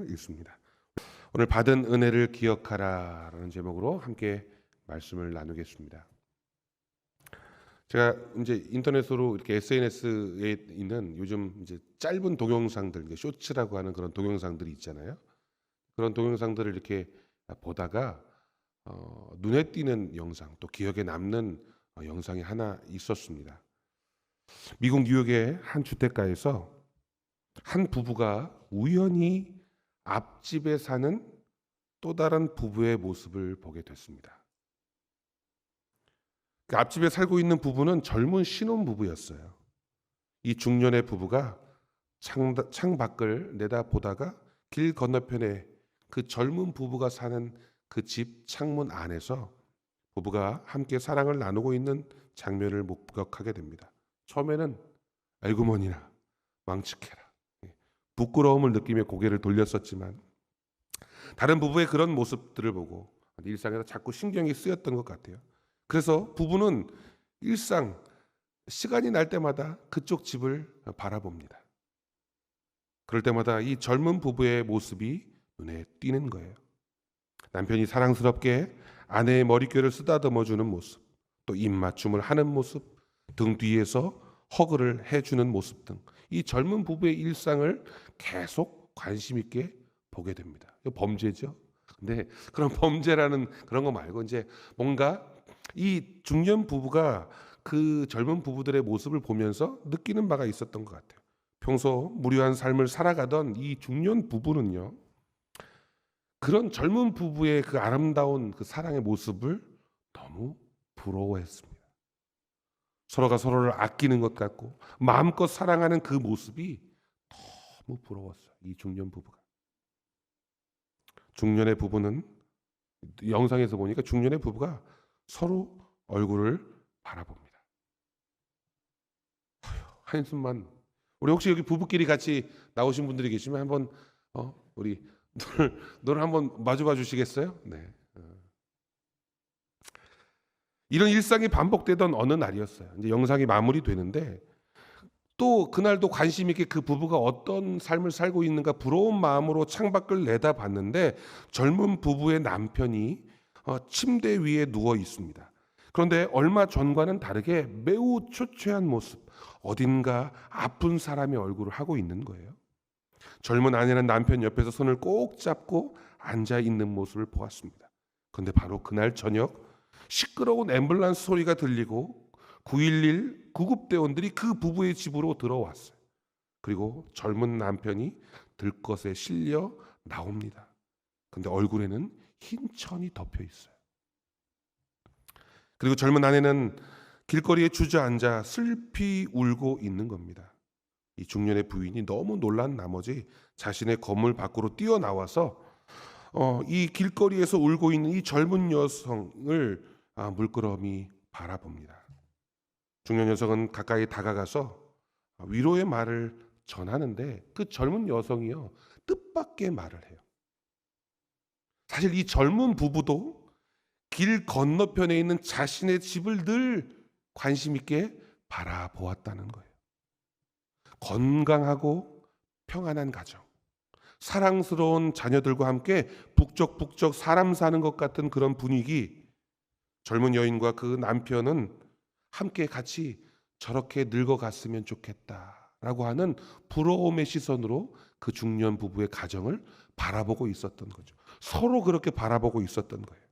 읽습니다. 오늘 받은 은혜를 기억하라라는 제목으로 함께 말씀을 나누겠습니다. 제가 이제 인터넷으로 이렇게 SNS에 있는 요즘 이제 짧은 동영상들, 이제 쇼츠라고 하는 그런 동영상들이 있잖아요. 그런 동영상들을 이렇게 보다가 눈에 띄는 영상, 또 기억에 남는 영상이 하나 있었습니다. 미국 뉴욕의 한 주택가에서 한 부부가 우연히 앞집에 사는 또 다른 부부의 모습을 보게 됐습니다. 그 앞집에 살고 있는 부부는 젊은 신혼 부부였어요. 이 중년의 부부가 창밖을 내다보다가 길 건너편에 그 젊은 부부가 사는 그 집 창문 안에서 부부가 함께 사랑을 나누고 있는 장면을 목격하게 됩니다. 처음에는 알구머니나 망측해라, 부끄러움을 느끼며 고개를 돌렸었지만 다른 부부의 그런 모습들을 보고 일상에서 자꾸 신경이 쓰였던 것 같아요. 그래서 부부는 일상 시간이 날 때마다 그쪽 집을 바라봅니다. 그럴 때마다 이 젊은 부부의 모습이 눈에 띄는 거예요. 남편이 사랑스럽게 아내의 머릿결을 쓰다듬어 주는 모습, 또 입맞춤을 하는 모습, 등 뒤에서 허그를 해주는 모습 등 이 젊은 부부의 일상을 계속 관심 있게 보게 됩니다. 이거 범죄죠. 근데 그런 범죄라는 그런 거 말고 이제 뭔가 이 중년 부부가 그 젊은 부부들의 모습을 보면서 느끼는 바가 있었던 것 같아요. 평소 무료한 삶을 살아가던 이 중년 부부는요, 그런 젊은 부부의 그 아름다운 그 사랑의 모습을 너무 부러워했습니다. 서로가 서로를 아끼는 것 같고 마음껏 사랑하는 그 모습이 너무 부러웠어요. 이 중년 부부가. 중년의 부부는 영상에서 보니까 중년의 부부가 서로 얼굴을 바라봅니다. 한숨만. 우리 혹시 여기 부부끼리 같이 나오신 분들이 계시면 한번 우리 눈을 한번 마주봐 주시겠어요? 네. 이런 일상이 반복되던 어느 날이었어요. 이제 영상이 마무리되는데 또 그날도 관심 있게 그 부부가 어떤 삶을 살고 있는가 부러운 마음으로 창밖을 내다봤는데 젊은 부부의 남편이 침대 위에 누워 있습니다. 그런데 얼마 전과는 다르게 매우 초췌한 모습, 어딘가 아픈 사람의 얼굴을 하고 있는 거예요. 젊은 아내는 남편 옆에서 손을 꼭 잡고 앉아 있는 모습을 보았습니다. 그런데 바로 그날 저녁 시끄러운 앰뷸런스 소리가 들리고 911 구급대원들이 그 부부의 집으로 들어왔어요. 그리고 젊은 남편이 들것에 실려 나옵니다. 근데 얼굴에는 흰 천이 덮여 있어요. 그리고 젊은 아내는 길거리에 주저앉아 슬피 울고 있는 겁니다. 이 중년의 부인이 너무 놀란 나머지 자신의 건물 밖으로 뛰어나와서 이 길거리에서 울고 있는 이 젊은 여성을 물끄러미 바라봅니다. 중년 여성은 가까이 다가가서 위로의 말을 전하는데 그 젊은 여성이요, 뜻밖의 말을 해요. 사실 이 젊은 부부도 길 건너편에 있는 자신의 집을 늘 관심 있게 바라보았다는 거예요. 건강하고 평안한 가정, 사랑스러운 자녀들과 함께 북적북적 사람 사는 것 같은 그런 분위기, 젊은 여인과 그 남편은 함께 같이 저렇게 늙어갔으면 좋겠다라고 하는 부러움의 시선으로 그 중년 부부의 가정을 바라보고 있었던 거죠. 서로 그렇게 바라보고 있었던 거예요.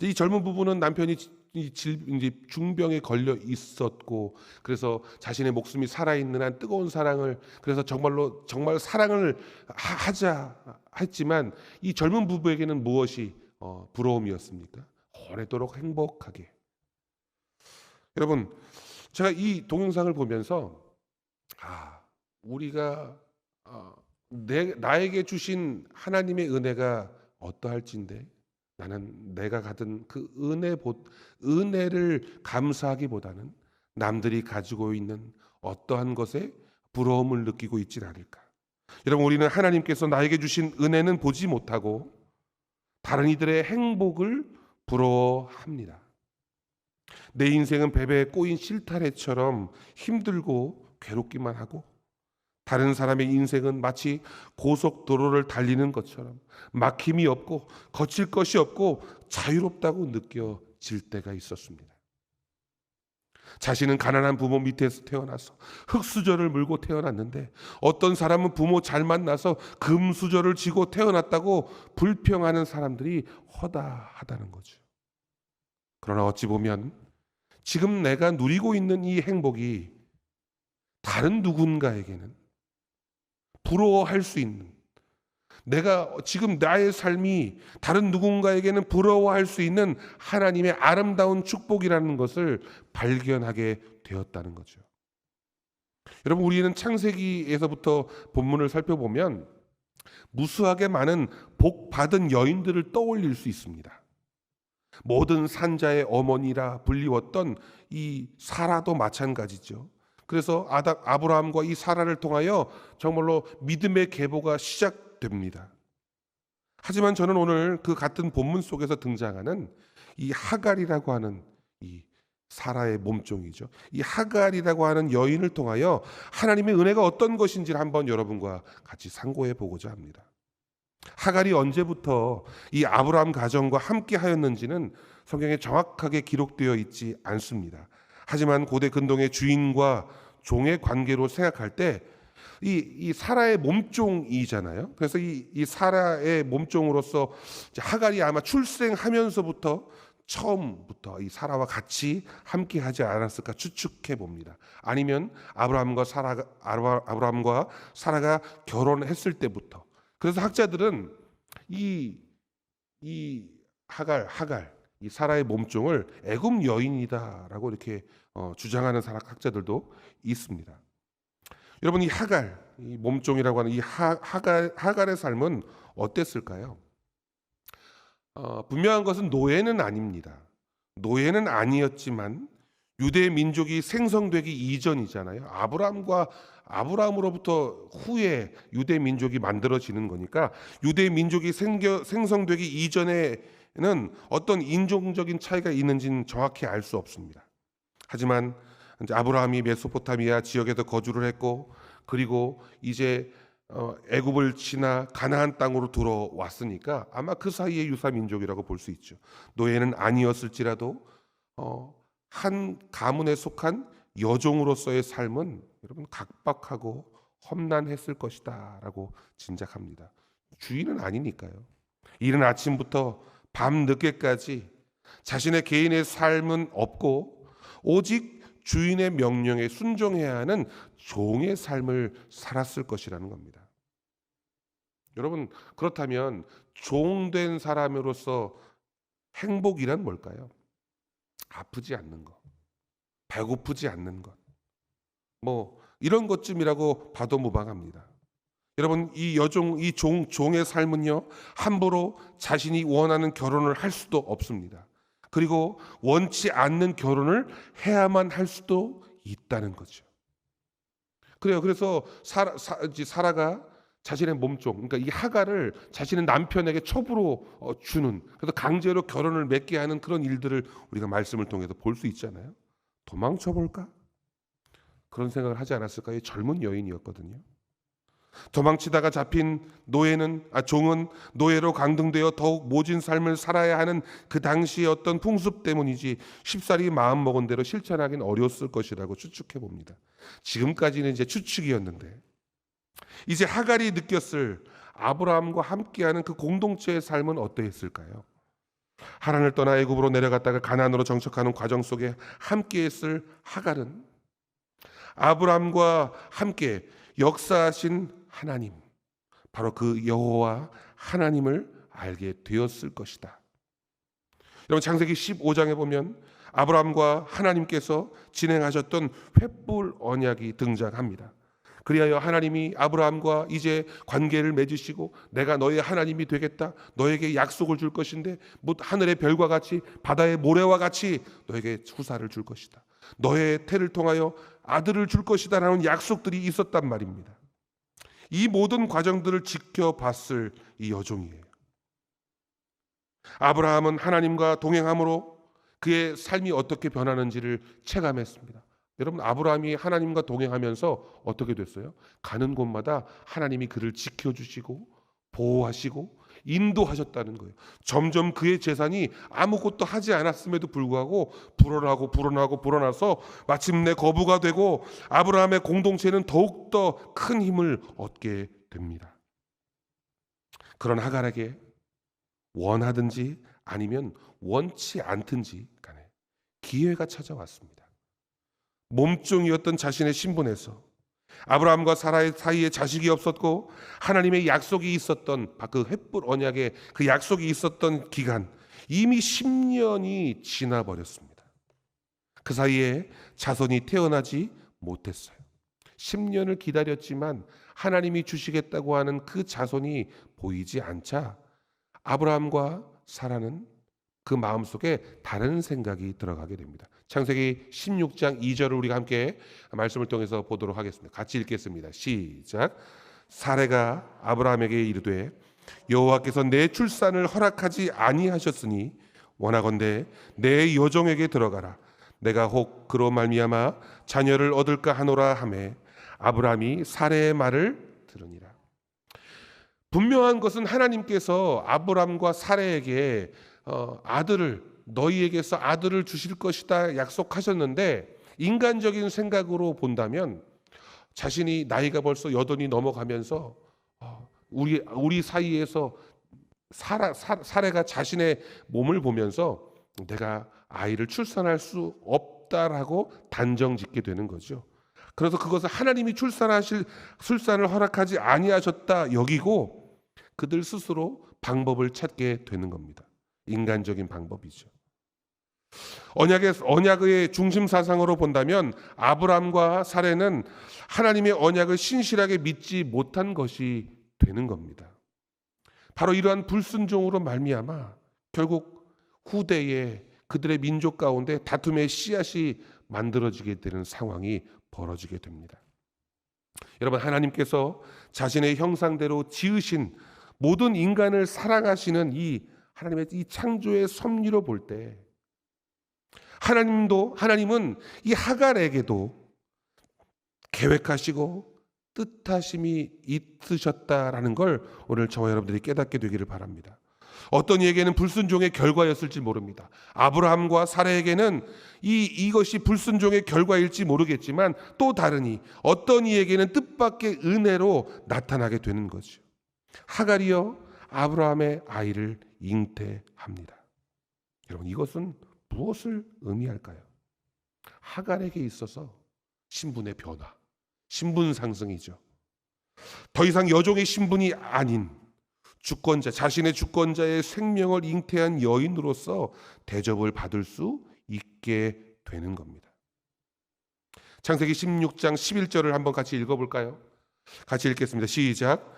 이 젊은 부부는 남편이 이제 중병에 걸려 있었고, 그래서 자신의 목숨이 살아있는 한 뜨거운 사랑을, 그래서 정말 사랑을 하자 했지만 이 젊은 부부에게는 무엇이 부러움이었습니까? 오래도록 행복하게. 여러분, 제가 이 동영상을 보면서 우리가 나에게 주신 하나님의 은혜가 어떠할진데 나는 내가 가진 그 은혜를 감사하기보다는 남들이 가지고 있는 어떠한 것에 부러움을 느끼고 있지 않을까. 여러분, 우리는 하나님께서 나에게 주신 은혜는 보지 못하고 다른 이들의 행복을 부러워합니다. 내 인생은 베베에 꼬인 실타래처럼 힘들고 괴롭기만 하고 다른 사람의 인생은 마치 고속도로를 달리는 것처럼 막힘이 없고 거칠 것이 없고 자유롭다고 느껴질 때가 있었습니다. 자신은 가난한 부모 밑에서 태어나서 흙수저를 물고 태어났는데 어떤 사람은 부모 잘 만나서 금수저를 쥐고 태어났다고 불평하는 사람들이 허다하다는 거죠. 그러나 어찌 보면 지금 내가 누리고 있는 이 행복이 다른 누군가에게는 부러워할 수 있는, 내가 지금 나의 삶이 다른 누군가에게는 부러워할 수 있는 하나님의 아름다운 축복이라는 것을 발견하게 되었다는 거죠. 여러분, 우리는 창세기에서부터 본문을 살펴보면 무수하게 많은 복 받은 여인들을 떠올릴 수 있습니다. 모든 산자의 어머니라 불리웠던 이 사라도 마찬가지죠. 그래서 아브라함과 이 사라를 통하여 정말로 믿음의 계보가 시작됩니다. 하지만 저는 오늘 그 같은 본문 속에서 등장하는 이 하갈이라고 하는 이 사라의 몸종이죠. 이 하갈이라고 하는 여인을 통하여 하나님의 은혜가 어떤 것인지를 한번 여러분과 같이 상고해 보고자 합니다. 하갈이 언제부터 이 아브라함 가정과 함께 하였는지는 성경에 정확하게 기록되어 있지 않습니다. 하지만 고대 근동의 주인과 종의 관계로 생각할 때 이 사라의 몸종이잖아요. 그래서 이 사라의 몸종으로서 하갈이 아마 출생하면서부터 처음부터 이 사라와 같이 함께 하지 않았을까 추측해 봅니다. 아니면 아브라함과 사라가 결혼했을 때부터. 그래서 학자들은 이 하갈 이 사라의 몸종을 애굽 여인이다라고 이렇게 주장하는 학자들도 있습니다. 여러분, 이 하갈, 이 몸종이라고 하는 이 하갈의 삶은 어땠을까요? 분명한 것은 노예는 아닙니다. 노예는 아니었지만 유대 민족이 생성되기 이전이잖아요. 아브라함으로부터 후에 유대 민족이 만들어지는 거니까 유대 민족이 생성되기 이전에는 어떤 인종적인 차이가 있는지는 정확히 알 수 없습니다. 하지만 이제 아브라함이 메소포타미아 지역에서 거주를 했고, 그리고 이제 애굽을 지나 가나안 땅으로 들어왔으니까 아마 그 사이의 유사 민족이라고 볼 수 있죠. 노예는 아니었을지라도 한 가문에 속한 여종으로서의 삶은 여러분 각박하고 험난했을 것이다라고 짐작합니다. 주인은 아니니까요. 이른 아침부터 밤 늦게까지 자신의 개인의 삶은 없고 오직 주인의 명령에 순종해야 하는 종의 삶을 살았을 것이라는 겁니다. 여러분, 그렇다면 종된 사람으로서 행복이란 뭘까요? 아프지 않는 것, 배고프지 않는 것, 뭐 이런 것쯤이라고 봐도 무방합니다. 여러분, 이 종의 삶은요, 함부로 자신이 원하는 결혼을 할 수도 없습니다. 그리고 원치 않는 결혼을 해야만 할 수도 있다는 거죠. 그래요. 그래서 사라가 자신의 몸종, 그러니까 이 하갈을 자신의 남편에게 첩으로 주는, 그래서 강제로 결혼을 맺게 하는 그런 일들을 우리가 말씀을 통해서 볼 수 있잖아요. 도망쳐 볼까? 그런 생각을 하지 않았을까요? 젊은 여인이었거든요. 도망치다가 잡힌 종은 노예로 강등되어 더욱 모진 삶을 살아야 하는 그 당시의 어떤 풍습 때문이지 쉽사리 마음먹은 대로 실천하기는 어려웠을 것이라고 추측해 봅니다. 지금까지는 이제 추측이었는데 이제 하갈이 느꼈을 아브라함과 함께하는 그 공동체의 삶은 어떠했을까요? 하란을 떠나 애굽으로 내려갔다가 가나안으로 정착하는 과정 속에 함께했을 하갈은 아브라함과 함께 역사하신 하나님, 바로 그 여호와 하나님을 알게 되었을 것이다. 여러분, 창세기 15장에 보면 아브라함과 하나님께서 진행하셨던 횃불 언약이 등장합니다. 그리하여 하나님이 아브라함과 이제 관계를 맺으시고 내가 너의 하나님이 되겠다, 너에게 약속을 줄 것인데 하늘의 별과 같이 바다의 모래와 같이 너에게 후사를 줄 것이다, 너의 태를 통하여 아들을 줄 것이다 라는 약속들이 있었단 말입니다. 이 모든 과정들을 지켜봤을 이 여종이에요. 아브라함은 하나님과 동행함으로 그의 삶이 어떻게 변하는지를 체감했습니다. 여러분, 아브라함이 하나님과 동행하면서 어떻게 됐어요? 가는 곳마다 하나님이 그를 지켜주시고 보호하시고 인도하셨다는 거예요. 점점 그의 재산이 아무것도 하지 않았음에도 불구하고 불어나서 마침내 거부가 되고 아브라함의 공동체는 더욱더 큰 힘을 얻게 됩니다. 그런 하갈에게 원하든지 아니면 원치 않든지 간에 기회가 찾아왔습니다. 몸종이었던 자신의 신분에서 아브라함과 사라의 사이에 자식이 없었고 하나님의 약속이 있었던 그 횃불 언약의 그 약속이 있었던 기간, 이미 10년이 지나버렸습니다. 그 사이에 자손이 태어나지 못했어요. 10년을 기다렸지만 하나님이 주시겠다고 하는 그 자손이 보이지 않자 아브라함과 사라는 그 마음속에 다른 생각이 들어가게 됩니다. 창세기 16장 2절을 우리가 함께 말씀을 통해서 보도록 하겠습니다. 같이 읽겠습니다. 시작. 사레가 아브라함에게 이르되 여호와께서 내 출산을 허락하지 아니하셨으니 원하건대 내 여종에게 들어가라. 내가 혹 그로 말미암아 자녀를 얻을까 하노라 하매 아브라함이 사레의 말을 들으니라. 분명한 것은 하나님께서 아브라함과 사레에게 너희에게서 아들을 주실 것이다 약속하셨는데, 인간적인 생각으로 본다면 자신이 나이가 벌써 8이 넘어가면서 우리 사이에서 사레가 자신의 몸을 보면서 내가 아이를 출산할 수 없다라고 단정짓게 되는 거죠. 그래서 그것을 하나님이 출산을 허락하지 아니하셨다 여기고 그들 스스로 방법을 찾게 되는 겁니다. 인간적인 방법이죠. 언약의 중심 사상으로 본다면 아브라함과 사레는 하나님의 언약을 신실하게 믿지 못한 것이 되는 겁니다. 바로 이러한 불순종으로 말미암아 결국 후대에 그들의 민족 가운데 다툼의 씨앗이 만들어지게 되는 상황이 벌어지게 됩니다. 여러분, 하나님께서 자신의 형상대로 지으신 모든 인간을 사랑하시는 이 하나님의 이 창조의 섭리로 볼 때 하나님은 이 하갈에게도 계획하시고 뜻하심이 있으셨다라는 걸 오늘 저와 여러분들이 깨닫게 되기를 바랍니다. 어떤 이에게는 불순종의 결과였을지 모릅니다. 아브라함과 사라에게는 이것이 불순종의 결과일지 모르겠지만 또 다르니 어떤 이에게는 뜻밖의 은혜로 나타나게 되는 거죠. 하갈이요 아브라함의 아이를 잉태합니다. 여러분, 이것은 무엇을 의미할까요? 하갈에게 있어서 신분의 변화, 신분 상승이죠. 더 이상 여종의 신분이 아닌 주권자, 자신의 주권자의 생명을 잉태한 여인으로서 대접을 받을 수 있게 되는 겁니다. 창세기 16장 11절을 한번 같이 읽어볼까요? 같이 읽겠습니다. 시작.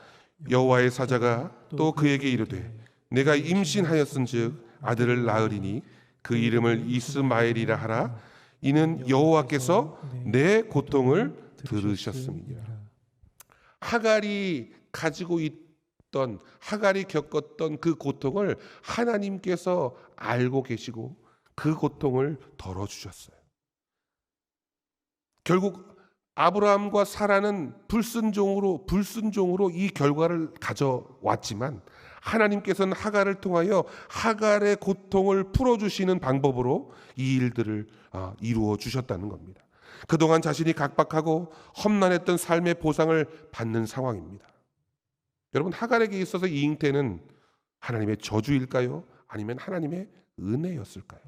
여호와의 사자가 또 그에게 이르되 내가 임신하였은즉 아들을 낳으리니 그 이름을 이스마엘이라 하라. 이는 여호와께서 내 고통을 들으셨음이니라. 하갈이 겪었던 그 고통을 하나님께서 알고 계시고 그 고통을 덜어주셨어요. 결국 아브라함과 사라는 불순종으로 이 결과를 가져왔지만 하나님께서는 하갈을 통하여 하갈의 고통을 풀어주시는 방법으로 이 일들을 이루어 주셨다는 겁니다. 그동안 자신이 각박하고 험난했던 삶의 보상을 받는 상황입니다. 여러분, 하갈에게 있어서 이 잉태는 하나님의 저주일까요? 아니면 하나님의 은혜였을까요?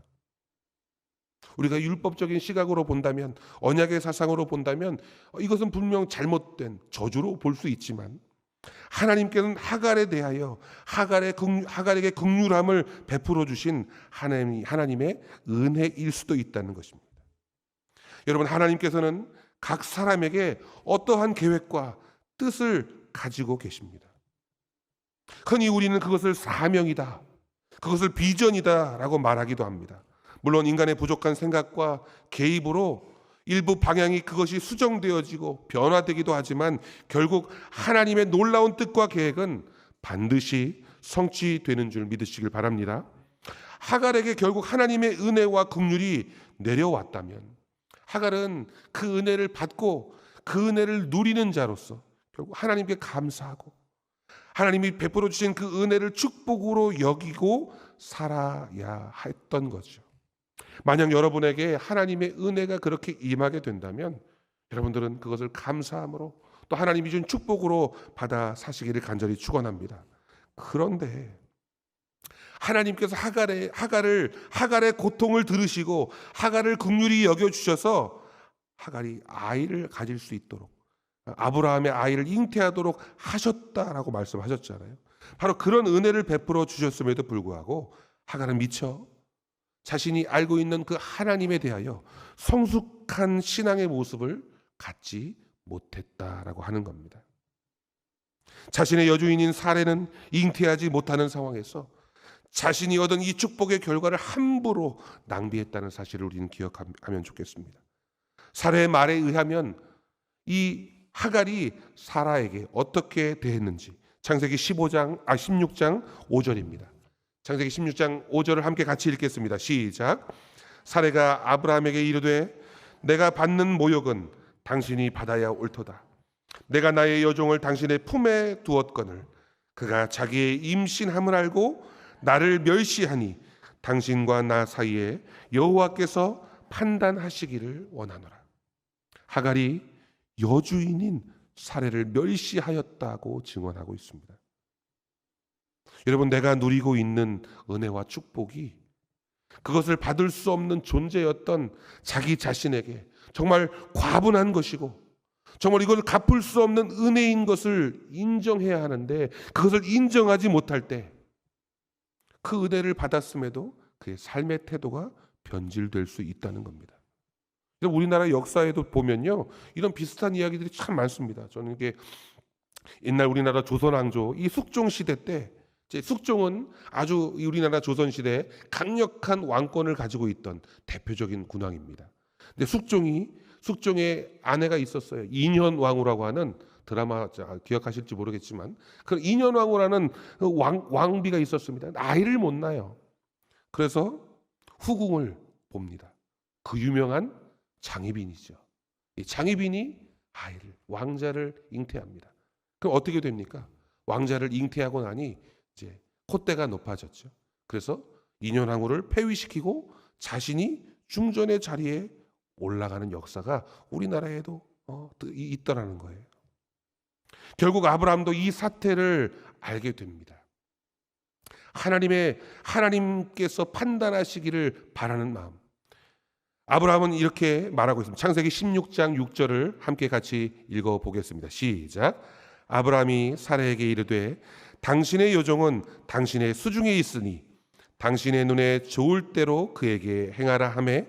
우리가 율법적인 시각으로 본다면, 언약의 사상으로 본다면 이것은 분명 잘못된 저주로 볼 수 있지만 하나님께서는 하갈에 대하여 하갈에게 긍휼함을 베풀어 주신 하나님의 은혜일 수도 있다는 것입니다. 여러분, 하나님께서는 각 사람에게 어떠한 계획과 뜻을 가지고 계십니다. 흔히 우리는 그것을 사명이다, 그것을 비전이다 라고 말하기도 합니다. 물론 인간의 부족한 생각과 개입으로 일부 방향이 그것이 수정되어지고 변화되기도 하지만 결국 하나님의 놀라운 뜻과 계획은 반드시 성취되는 줄 믿으시길 바랍니다. 하갈에게 결국 하나님의 은혜와 긍휼이 내려왔다면 하갈은 그 은혜를 받고 그 은혜를 누리는 자로서 결국 하나님께 감사하고 하나님이 베풀어 주신 그 은혜를 축복으로 여기고 살아야 했던 거죠. 만약 여러분에게 하나님의 은혜가 그렇게 임하게 된다면 여러분들은 그것을 감사함으로 또 하나님이 준 축복으로 받아 사시기를 간절히 축원합니다. 그런데 하나님께서 하갈의 고통을 들으시고 하갈을 긍휼히 여겨 주셔서 하갈이 아이를 가질 수 있도록 아브라함의 아이를 잉태하도록 하셨다라고 말씀하셨잖아요. 바로 그런 은혜를 베풀어 주셨음에도 불구하고 하갈은 미처 자신이 알고 있는 그 하나님에 대하여 성숙한 신앙의 모습을 갖지 못했다라고 하는 겁니다. 자신의 여주인인 사레는 잉태하지 못하는 상황에서 자신이 얻은 이 축복의 결과를 함부로 낭비했다는 사실을 우리는 기억하면 좋겠습니다. 사레의 말에 의하면 이 하갈이 사라에게 어떻게 대했는지 창세기 16장 5절입니다. 창세기 16장 5절을 함께 같이 읽겠습니다. 시작. 사레가 아브라함에게 이르되 내가 받는 모욕은 당신이 받아야 옳도다. 내가 나의 여종을 당신의 품에 두었거늘 그가 자기의 임신함을 알고 나를 멸시하니 당신과 나 사이에 여호와께서 판단하시기를 원하노라. 하갈이 여주인인 사레를 멸시하였다고 증언하고 있습니다. 여러분, 내가 누리고 있는 은혜와 축복이 그것을 받을 수 없는 존재였던 자기 자신에게 정말 과분한 것이고 정말 이것을 갚을 수 없는 은혜인 것을 인정해야 하는데 그것을 인정하지 못할 때 그 은혜를 받았음에도 그의 삶의 태도가 변질될 수 있다는 겁니다. 우리나라 역사에도 보면요, 이런 비슷한 이야기들이 참 많습니다. 저는 이게 옛날 우리나라 조선왕조 이 숙종 시대 때 숙종은 아주 우리나라 조선 시대에 강력한 왕권을 가지고 있던 대표적인 군왕입니다. 근데 숙종의 아내가 있었어요. 인현왕후라고 하는 드라마 기억하실지 모르겠지만 그 인현왕후라는 왕비가 있었습니다. 아이를 못 낳아요. 그래서 후궁을 봅니다. 그 유명한 장희빈이죠. 이 장희빈이 왕자를 잉태합니다. 그럼 어떻게 됩니까? 왕자를 잉태하고 나니 이제 콧대가 높아졌죠. 그래서 인현왕후를 폐위시키고 자신이 중전의 자리에 올라가는 역사가 우리나라에도 있더라는 거예요. 결국 아브라함도 이 사태를 알게 됩니다. 하나님께서 판단하시기를 바라는 마음. 아브라함은 이렇게 말하고 있습니다. 창세기 16장 6절을 함께 같이 읽어보겠습니다. 시작. 아브라함이 사레에게 이르되 당신의 여종은 당신의 수중에 있으니 당신의 눈에 좋을 대로 그에게 행하라 하매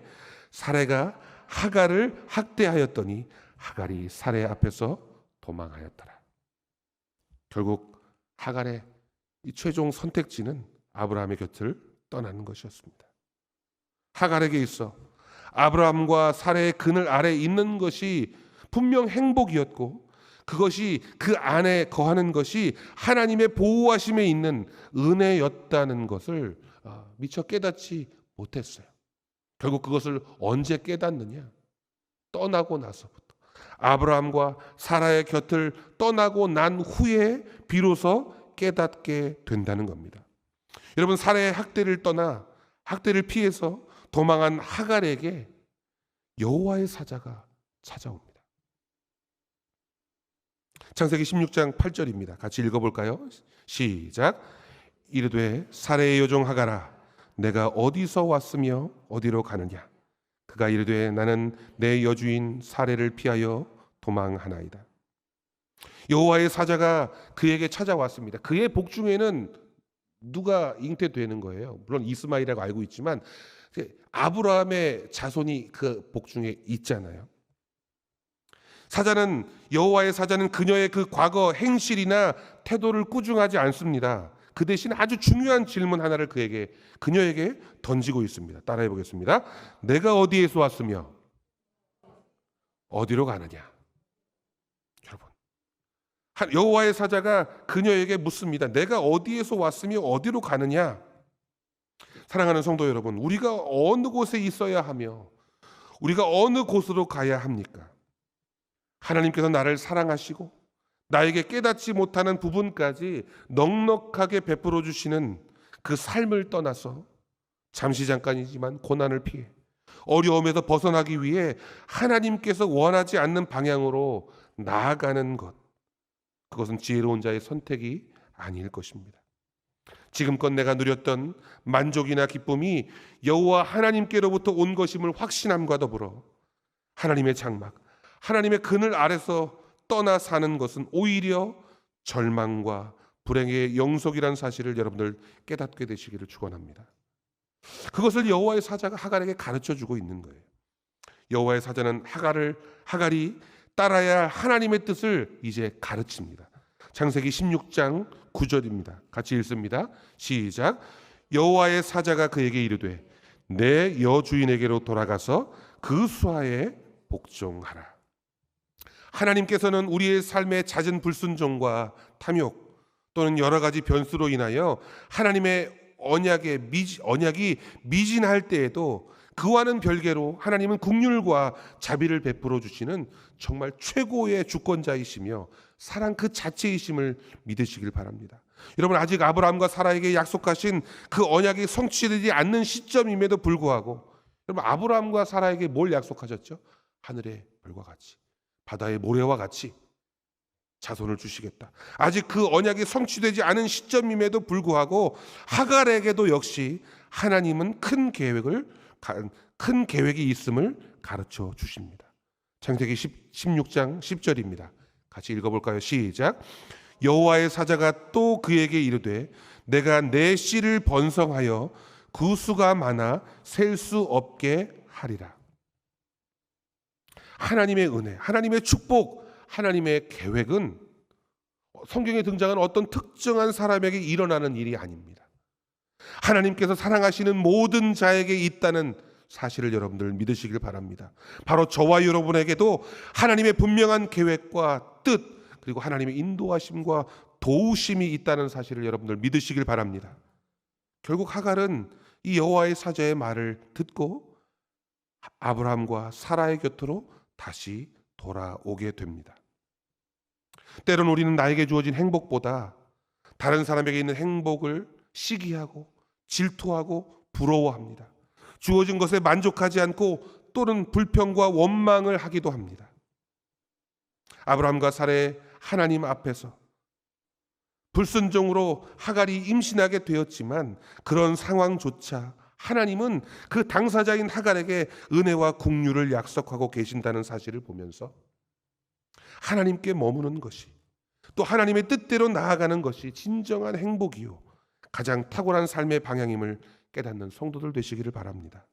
사레가 하갈을 학대하였더니 하갈이 사레 앞에서 도망하였더라. 결국 하갈의 이 최종 선택지는 아브라함의 곁을 떠나는 것이었습니다. 하갈에게 있어 아브라함과 사레의 그늘 아래 있는 것이 분명 행복이었고 그것이 그 안에 거하는 것이 하나님의 보호하심에 있는 은혜였다는 것을 미처 깨닫지 못했어요. 결국 그것을 언제 깨닫느냐? 떠나고 나서부터. 아브라함과 사라의 곁을 떠나고 난 후에 비로소 깨닫게 된다는 겁니다. 여러분, 사라의 학대를 피해서 도망한 하갈에게 여호와의 사자가 찾아옵니다. 창세기 16장 8절입니다. 같이 읽어볼까요? 시작. 이르되 사레의 여종 하갈아 내가 어디서 왔으며 어디로 가느냐? 그가 이르되 나는 내 여주인 사레를 피하여 도망하나이다. 여호와의 사자가 그에게 찾아왔습니다. 그의 복중에는 누가 잉태되는 거예요? 물론 이스마엘이라고 알고 있지만 아브라함의 자손이 그 복중에 있잖아요. 여호와의 사자는 그녀의 그 과거 행실이나 태도를 꾸중하지 않습니다. 그 대신 아주 중요한 질문 하나를 그녀에게 던지고 있습니다. 따라해 보겠습니다. 내가 어디에서 왔으며 어디로 가느냐? 여러분, 여호와의 사자가 그녀에게 묻습니다. 내가 어디에서 왔으며 어디로 가느냐? 사랑하는 성도 여러분, 우리가 어느 곳에 있어야 하며 우리가 어느 곳으로 가야 합니까? 하나님께서 나를 사랑하시고 나에게 깨닫지 못하는 부분까지 넉넉하게 베풀어 주시는 그 삶을 떠나서 잠시 잠깐이지만 고난을 피해 어려움에서 벗어나기 위해 하나님께서 원하지 않는 방향으로 나아가는 것, 그것은 지혜로운 자의 선택이 아닐 것입니다. 지금껏 내가 누렸던 만족이나 기쁨이 여호와 하나님께로부터 온 것임을 확신함과 더불어 하나님의 장막, 하나님의 그늘 아래서 떠나 사는 것은 오히려 절망과 불행의 영속이라는 사실을 여러분들 깨닫게 되시기를 축원합니다. 그것을 여호와의 사자가 하갈에게 가르쳐 주고 있는 거예요. 여호와의 사자는 하갈이 따라야 할 하나님의 뜻을 이제 가르칩니다. 창세기 16장 9절입니다. 같이 읽습니다. 시작. 여호와의 사자가 그에게 이르되 내 여주인에게로 돌아가서 그 수하에 복종하라. 하나님께서는 우리의 삶의 잦은 불순종과 탐욕 또는 여러 가지 변수로 인하여 하나님의 언약이 미진할 때에도 그와는 별개로 하나님은 긍휼과 자비를 베풀어 주시는 정말 최고의 주권자이시며 사랑 그 자체이심을 믿으시길 바랍니다. 여러분, 아직 아브라함과 사라에게 약속하신 그 언약이 성취되지 않는 시점임에도 불구하고 여러분, 아브라함과 사라에게 뭘 약속하셨죠? 하늘의 별과 같이 바다의 모래와 같이 자손을 주시겠다. 아직 그 언약이 성취되지 않은 시점임에도 불구하고 하갈에게도 역시 하나님은 큰 계획이 있음을 가르쳐 주십니다. 창세기 16장 10절입니다. 같이 읽어볼까요? 시작. 여호와의 사자가 또 그에게 이르되 내가 내 씨를 번성하여 그 수가 많아 셀 수 없게 하리라. 하나님의 은혜, 하나님의 축복, 하나님의 계획은 성경에 등장하는 어떤 특정한 사람에게 일어나는 일이 아닙니다. 하나님께서 사랑하시는 모든 자에게 있다는 사실을 여러분들 믿으시길 바랍니다. 바로 저와 여러분에게도 하나님의 분명한 계획과 뜻, 그리고 하나님의 인도하심과 도우심이 있다는 사실을 여러분들 믿으시길 바랍니다. 결국 하갈은 이 여호와의 사자의 말을 듣고 아브라함과 사라의 곁으로 다시 돌아오게 됩니다. 때론 우리는 나에게 주어진 행복보다 다른 사람에게 있는 행복을 시기하고 질투하고 부러워합니다. 주어진 것에 만족하지 않고 또는 불평과 원망을 하기도 합니다. 아브라함과 사라의 하나님 앞에서 불순종으로 하갈이 임신하게 되었지만 그런 상황조차 하나님은 그 당사자인 하갈에게 은혜와 긍휼을 약속하고 계신다는 사실을 보면서 하나님께 머무는 것이, 또 하나님의 뜻대로 나아가는 것이 진정한 행복이요 가장 탁월한 삶의 방향임을 깨닫는 성도들 되시기를 바랍니다.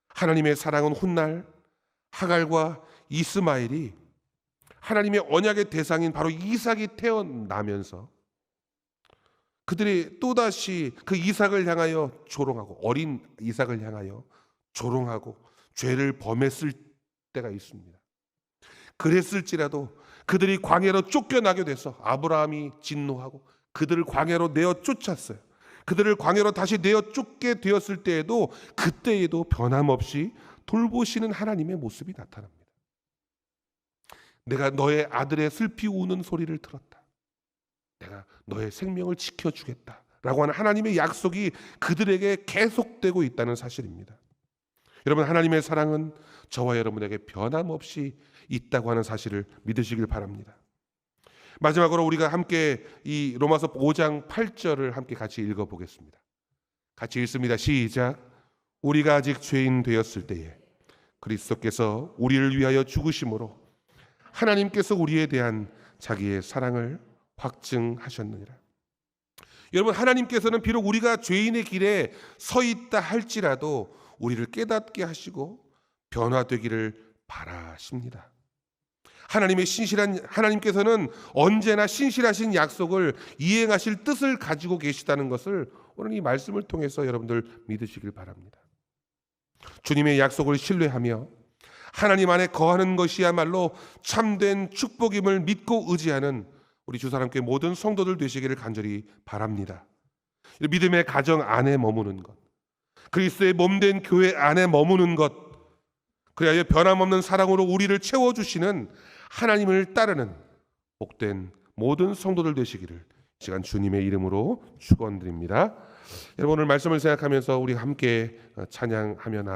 하나님의 사랑은 훗날 하갈과 이스마엘이 하나님의 언약의 대상인 바로 이삭이 태어나면서 그들이 또다시 그 이삭을 향하여 조롱하고, 어린 이삭을 향하여 조롱하고 죄를 범했을 때가 있습니다. 그랬을지라도 그들이 광야로 쫓겨나게 돼서 아브라함이 진노하고 그들을 광야로 내어 쫓았어요. 그들을 광야로 다시 내어 쫓게 되었을 때에도 그때에도 변함없이 돌보시는 하나님의 모습이 나타납니다. 내가 너의 아들의 슬피 우는 소리를 들었다. 내가 너의 생명을 지켜주겠다라고 하는 하나님의 약속이 그들에게 계속되고 있다는 사실입니다. 여러분, 하나님의 사랑은 저와 여러분에게 변함없이 있다고 하는 사실을 믿으시길 바랍니다. 마지막으로 우리가 함께 이 로마서 5장 8절을 함께 같이 읽어보겠습니다. 같이 읽습니다. 시작. 우리가 아직 죄인 되었을 때에 그리스도께서 우리를 위하여 죽으심으로 하나님께서 우리에 대한 자기의 사랑을 확증하셨느니라. 여러분, 하나님께서는 비록 우리가 죄인의 길에 서 있다 할지라도 우리를 깨닫게 하시고 변화되기를 바라십니다. 하나님께서는 언제나 신실하신 약속을 이행하실 뜻을 가지고 계시다는 것을 오늘 이 말씀을 통해서 여러분들 믿으시길 바랍니다. 주님의 약속을 신뢰하며 하나님 안에 거하는 것이야말로 참된 축복임을 믿고 의지하는 우리 주사람교회 모든 성도들 되시기를 간절히 바랍니다. 믿음의 가정 안에 머무는 것, 그리스도의 몸된 교회 안에 머무는 것, 그리하여 변함없는 사랑으로 우리를 채워주시는 하나님을 따르는 복된 모든 성도들 되시기를 이 시간 주님의 이름으로 축원드립니다. 여러분 오늘 말씀을 생각하면서 우리 함께 찬양하며